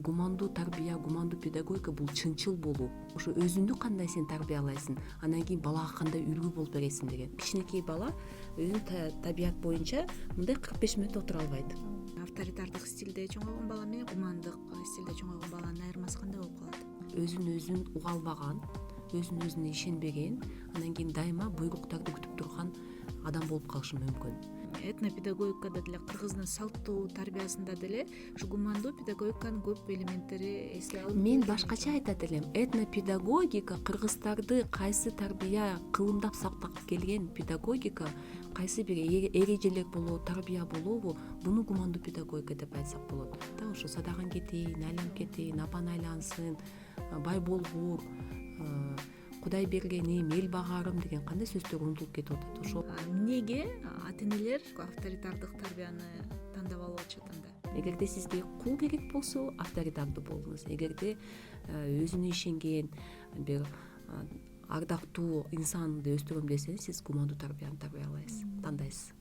гумандуу тарбия, гумандуу педагогика бул чынчыл болуу. Ошо өзүңдү кандай сен тарбиялайсың, андан кийин балага кандай үлгү болуп бересиң деген. Кичинекей бала өзүнүн табият боюнча мындай 45 мүнөт отура албайт. Авторитардык стилде чоңойгон бала менен гумандык стилде чоңойгон баланын айырмасы кандай болуп калат? Өзүн уга албаган, өзүнө ишенбеген, андан кийин дайыма буйруктарды күтүп турган адам болуп калышы мүмкүн. Этнопедагогикада деле, кыргыздын салттуу тарбиясында деле ушу гумандуу педагогиканын көп элементтери эске алынып. Мен башкача айтат элем. Этнопедагогика кыргыздарды кайсы тарбия кылымдап сактап келген педагогика, кайсы бир эрежелер болобу, тарбия болобу, буну гумандуу педагогика деп айтсак болот. Так ошо садаган кетейин, айланып кетейин, апан айлансын, бай болгур, Кудай бергеним, эл багарым деген кандай сөздөр унутулуп кетип атат. Ошо Эмнеге ата-энелер авторитардык тарбияны тандап алып атышат анда? эгерде сизге кул керек болсо, авторитардуу болуңуз. Эгерде өзүнө ишенген бир ардактуу инсанды өстүрөм десеңиз, сиз гумандуу тарбияны тандайсыз.